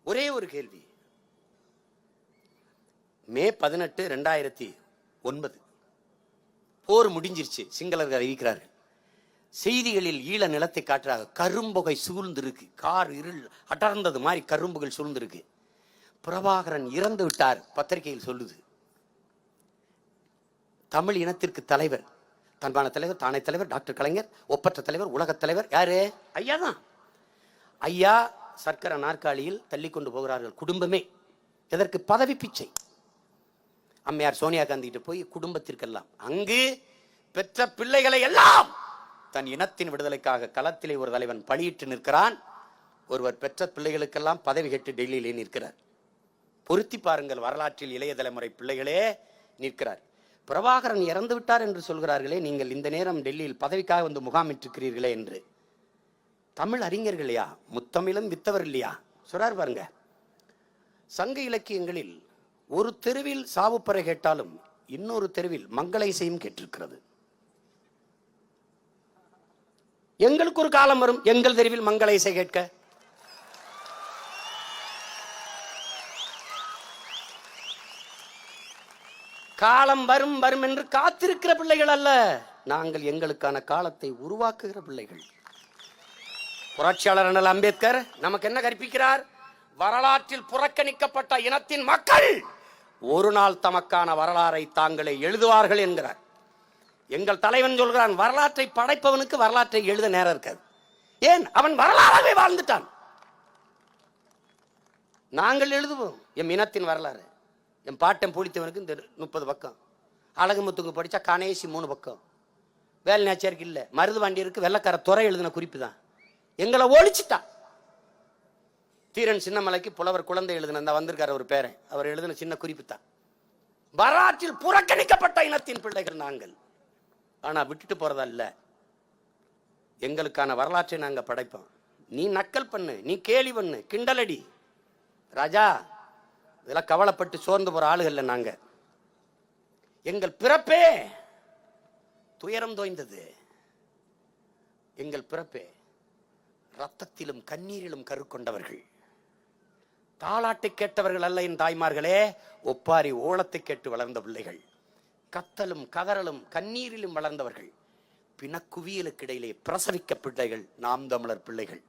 ஒரே ஒரு கேள்வி. மே 18, 2009 போர் முடிஞ்சிருச்சு. சிங்களர்கள் அறிவிக்கிறார்கள். செய்திகளில் ஈழ நிலத்தை காட்டுறாங்க. கரும்புகை சூழ்ந்திருக்கு. கார் இருள் அடர்ந்தது மாதிரி கரும்புகள் சூழ்ந்திருக்கு. பிரபாகரன் இறந்து விட்டார் பத்திரிகையில் சொல்லுது. தமிழ் இனத்திற்கு தலைவர், தன்பான தலைவர், தானே தலைவர், டாக்டர் கலைஞர், ஒப்பற்ற தலைவர், உலக தலைவர் யாரு? ஐயா தான். ஐயா சர்க்கரை நாற்காலியில் தள்ளி கொண்டு போகிறார்கள். குடும்பமே எதற்கு? பதவி பிச்சை. அம்மையார் சோனியா காந்தி கிட்ட போய் குடும்பத்திற்கெல்லாம், அங்கு பெற்ற பிள்ளைகளை எல்லாம் தன் இனத்தின் விடுதலைக்காக களத்திலே ஒரு தலைவன் பணியிட்டு நிற்கிறான். ஒருவர் பெற்ற பிள்ளைகளுக்கெல்லாம் பதவி கேட்டு டெல்லியிலே நிற்கிறார். பொருத்தி பாருங்கள், வரலாற்றில் இளைய தலைமுறை பிள்ளைகளே நிற்கிறார். பிரபாகரன் இறந்து விட்டார் என்று சொல்கிறார்களே, நீங்கள் இந்த நேரம் டெல்லியில் பதவிக்காக வந்து முகாமிட்டிருக்கிறீர்களே என்று. தமிழ் அறிஞர்கள் இல்லையா? முத்தமிழும் வித்தவர் இல்லையா? சொல்றார் பாருங்க. சங்க இலக்கியங்களில் ஒரு தெருவில் சாவுப்பறை கேட்டாலும் இன்னொரு தெருவில் மங்கள இசையும் கேட்டிருக்கிறது. எங்களுக்கு ஒரு காலம் வரும் எங்கள் தெருவில் மங்கள இசை கேட்க. காலம் வரும் வரும் என்று காத்திருக்கிற பிள்ளைகள் அல்ல, நாங்கள் எங்களுக்கான காலத்தை உருவாக்குகிற பிள்ளைகள். புரட்சியாளர் அண்ணல் அம்பேத்கர் நமக்கு என்ன கற்பிக்கிறார்? வரலாற்றில் புறக்கணிக்கப்பட்ட இனத்தின் மக்கள் ஒரு நாள் தமக்கான வரலாறை தாங்களே எழுதுவார்கள் என்கிறார். எங்கள் தலைவன் சொல்கிறான், வரலாற்றை படைப்பவனுக்கு வரலாற்றை எழுத நேரம் இருக்காது. ஏன்? அவன் வரலாறாகவே வாழ்ந்துட்டான். நாங்கள் எழுதுவோம் எம் இனத்தின் வரலாறு. என் பாட்டன் பூலித்தவனுக்கு இந்த 30 பக்கம், அழகு முத்துக்கு படிச்சா கணேசி 3 பக்கம், வேலை நாச்சியாருக்கு இல்ல, மருது வாண்டியருக்கு வெள்ளக்கார துறை எழுதின குறிப்பு தான். எங்களை ஒழிச்சுட்டான். தீரன் சின்னமலைக்கு புலவர் குழந்தை எழுதின வந்திருக்காரு ஒரு பேரன், அவர் எழுதின சின்ன குறிப்பு தான். வரலாற்றில் புறக்கணிக்கப்பட்ட இனத்தின் பிள்ளைகள் நாங்கள். ஆனா விட்டுட்டு போறதா இல்ல, எங்களுக்கான வரலாற்றை நாங்க படைப்போம். நீ நக்கல் பண்ணு, நீ கேலி பண்ணு, கிண்டலடி ராஜா, இதெல்லாம் கவலைப்பட்டு சோர்ந்து போற ஆளுகள்ல நாங்க. எங்கள் பிறப்பே துயரம் தோய்ந்தது. எங்கள் பிறப்பே ரத்தத்திலும் கண்ணீரிலும் கருக்கொண்டவர்கள். தாலாட்டை கேட்டவர்கள் அல்ல என் தாய்மார்களே, ஒப்பாரி ஓலத்தை கேட்டு வளர்ந்த பிள்ளைகள். கத்தலும் கதறலும் கண்ணீரிலும் வளர்ந்தவர்கள். பிணக்குவியலுக்கு இடையிலே பிரசவிக்க பிள்ளைகள் நாம் தமிழர் பிள்ளைகள்.